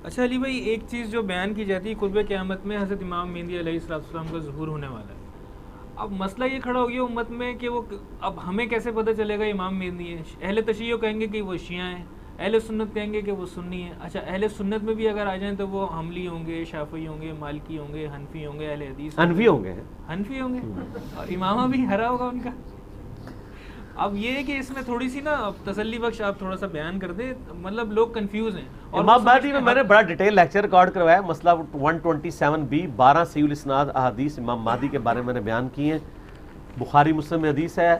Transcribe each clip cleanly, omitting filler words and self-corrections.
اچھا علی بھائی، ایک چیز جو بیان کی جاتی ہے قرب قیامت میں حضرت امام مہدی علیہ السلام کا ظہور ہونے والا ہے. اب مسئلہ یہ کھڑا ہو گیا امت میں کہ وہ اب ہمیں کیسے پتہ چلے گا امام مہدی ہے؟ اہل تشیع کہیں گے کہ وہ شیعہ ہیں، اہل سنت کہیں گے کہ وہ سنی ہیں. اچھا اہل سنت میں بھی اگر آ جائیں تو وہ حنبلی ہوں گے، شافعی ہوں گے، مالکی ہوں گے، حنفی ہوں گے، اہل حدیث حنفی ہوں گے، حنفی ہوں گے، اور امامہ بھی ہرا ہوگا ان کا. اب یہ ہے کہ اس میں تھوڑی سی نا تسلی بخش آپ تھوڑا سا بیان کر دیں، مطلب لوگ کنفیوز ہیں. اور امام مہدی میں نے بڑا ڈیٹیل لیکچر ریکارڈ کروایا، مسئلہ 127B 12 صحیح الاسناد احادیث امام مہدی کے بارے میں نے بیان کی ہیں. بخاری مسلم میں حدیث ہے،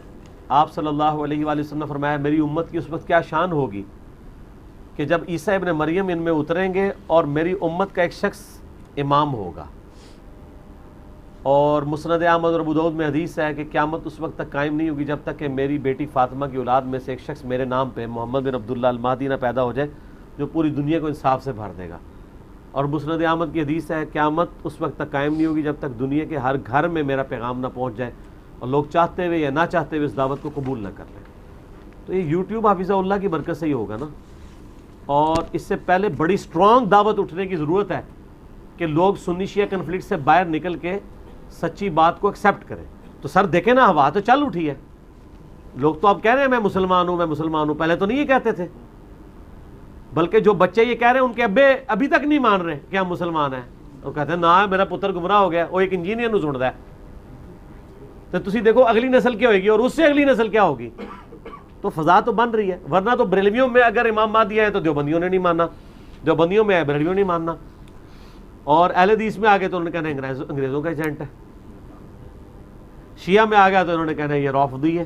آپ صلی اللہ علیہ وآلہ وسلم نے فرمایا میری امت کی اس وقت کیا شان ہوگی کہ جب عیسیٰ ابن مریم ان میں اتریں گے اور میری امت کا ایک شخص امام ہوگا. اور مسند احمد اور ابو داؤد میں حدیث ہے کہ قیامت اس وقت تک قائم نہیں ہوگی جب تک کہ میری بیٹی فاطمہ کی اولاد میں سے ایک شخص میرے نام پہ محمد بن عبداللہ المہدی نہ پیدا ہو جائے جو پوری دنیا کو انصاف سے بھر دے گا. اور مسند احمد کی حدیث ہے قیامت اس وقت تک قائم نہیں ہوگی جب تک دنیا کے ہر گھر میں میرا پیغام نہ پہنچ جائے اور لوگ چاہتے ہوئے یا نہ چاہتے ہوئے اس دعوت کو قبول نہ کر لیں. تو یہ یوٹیوب حافظہ اللہ کی برکت سے ہی ہوگا نا. اور اس سے پہلے بڑی سٹرانگ دعوت اٹھنے کی ضرورت ہے کہ لوگ سنی شیعہ کنفلکٹ سے باہر نکل کے سچی بات کو ایکسیپٹ کریں. تو سر دیکھیں نا، ہوا تو چل اٹھی ہے. لوگ تو اب کہہ رہے ہیں میں مسلمان ہوں، میں مسلمان ہوں. پہلے تو نہیں یہ کہتے تھے، بلکہ جو بچے یہ کہہ رہے ہیں ان کے ابے ابھی تک نہیں مان رہے کہ ہم مسلمان ہیں. وہ کہتے ہیں نہ میرا پتر گمراہ ہو گیا. وہ ایک انجینئر نو سنتا ہے. تو تسی دیکھو اگلی نسل کیا ہوئے گی اور اس سے اگلی نسل کیا ہوگی. تو فضا تو بن رہی ہے. ورنہ تو بریلویوں میں اگر امام مہدی آئے تو دیوبندیوں نے نہیں ماننا، دیوبندیوں میں آئے بریلویوں نے نہیں ماننا، اور اہل حدیث میں آگے تو انہوں نے کہنا انگریزوں کا ایجنٹ ہے. شیعہ میں آ گیا تو انہوں نے کہنا یہ رافضی ہے.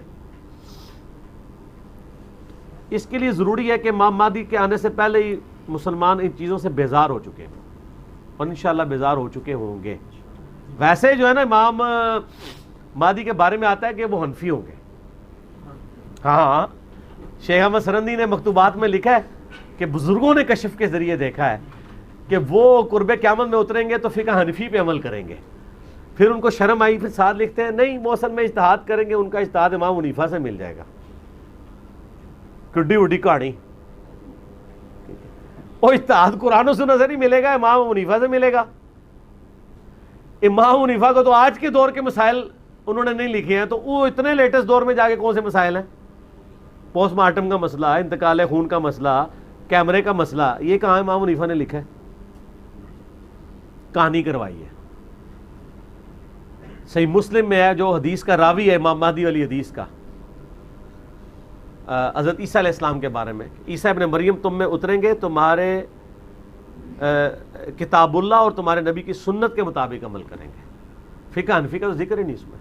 اس کے لیے ضروری ہے کہ امام مہدی کے آنے سے پہلے ہی مسلمان ان چیزوں سے بیزار ہو چکے ہیں اور انشاءاللہ بیزار ہو چکے ہوں گے. ویسے جو ہے نا امام مہدی کے بارے میں آتا ہے کہ وہ حنفی ہوں گے. ہاں، شیخ احمد سرندی نے مکتوبات میں لکھا ہے کہ بزرگوں نے کشف کے ذریعے دیکھا ہے کہ وہ قرب قیامت میں اتریں گے تو فقہ حنفی پہ عمل کریں گے. پھر ان کو شرم آئی، پھر ساتھ لکھتے ہیں نہیں وہ اصل میں اجتہاد کریں گے، ان کا اجتہاد امام حنیفہ سے مل جائے گا. کڈی وڈی کہانی. اور اجتہاد قرآن و سنت سے نہیں ملے گا، امام حنیفہ سے ملے گا. امام حنیفہ کو تو آج کے دور کے مسائل انہوں نے نہیں لکھے ہیں، تو وہ اتنے لیٹسٹ دور میں جا کے کون سے مسائل ہیں؟ پوسٹ مارٹم کا مسئلہ، انتقال خون کا مسئلہ، کیمرے کا مسئلہ، یہ کہاں امام حنیفہ نے لکھا ہے؟ کہانی کروائی ہے. صحیح مسلم میں ہے جو حدیث کا راوی ہے امام مہدی والی حدیث کا، حضرت عیسیٰ علیہ السلام کے بارے میں، عیسیٰ ابن مریم تم میں اتریں گے، تمہارے کتاب اللہ اور تمہارے نبی کی سنت کے مطابق عمل کریں گے. فقہ حنفی کا تو ذکر ہی نہیں اس میں.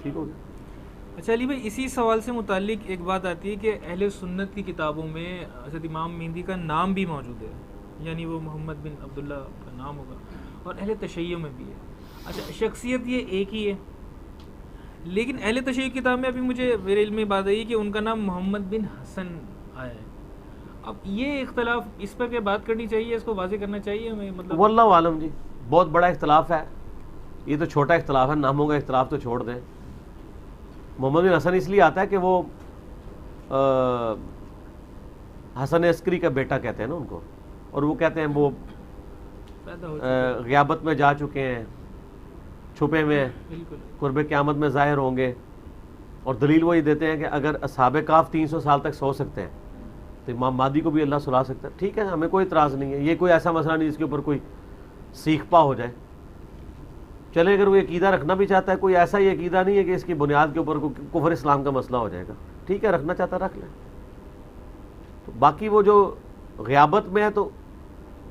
ٹھیک ہو گیا. اچھا علی بھائی، اسی سوال سے متعلق ایک بات آتی ہے کہ اہل سنت کی کتابوں میں حضرت امام مہدی کا نام بھی موجود ہے، یعنی وہ محمد بن عبداللہ کا نام ہوگا، اور اہل تشیع میں بھی ہے. اچھا شخصیت یہ ایک ہی ہے، لیکن اہل تشیع کی کتاب میں ابھی مجھے میرے علم میں بات آئی کہ ان کا نام محمد بن حسن آیا ہے. اب یہ اختلاف اس پہ کیا بات کرنی چاہیے، اس کو واضح کرنا چاہیے ہمیں؟ مطلب واللہ عالم جی، بہت بڑا اختلاف ہے. یہ تو چھوٹا اختلاف ہے، ناموں کا اختلاف تو چھوڑ دیں. محمد بن حسن اس لیے آتا ہے کہ وہ حسن عسکری کا بیٹا کہتے ہیں نا ان کو، اور وہ کہتے ہیں وہ غیابت میں جا چکے ہیں، چھپے میں قرب قیامت میں ظاہر ہوں گے. اور دلیل وہی دیتے ہیں کہ اگر اصحاب کہف 300 سال تک سو سکتے ہیں تو امام مہدی کو بھی اللہ سلا سکتا ہے. ٹھیک ہے، ہمیں کوئی اعتراض نہیں ہے. یہ کوئی ایسا مسئلہ نہیں جس کے اوپر کوئی سیکھ پا ہو جائے. چلے اگر وہ عقیدہ رکھنا بھی چاہتا ہے، کوئی ایسا ہی عقیدہ نہیں ہے کہ اس کی بنیاد کے اوپر کفر اسلام کا مسئلہ ہو جائے گا. ٹھیک ہے، رکھنا چاہتا رکھ لیں. تو باقی وہ جو غیابت میں ہے تو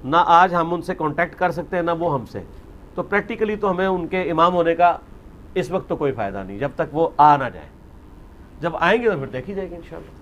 نہ آج ہم ان سے کانٹیکٹ کر سکتے ہیں نہ وہ ہم سے، تو پریکٹیکلی تو ہمیں ان کے امام ہونے کا اس وقت تو کوئی فائدہ نہیں جب تک وہ آ نہ جائیں. جب آئیں گے تو پھر دیکھی جائے گی انشاءاللہ.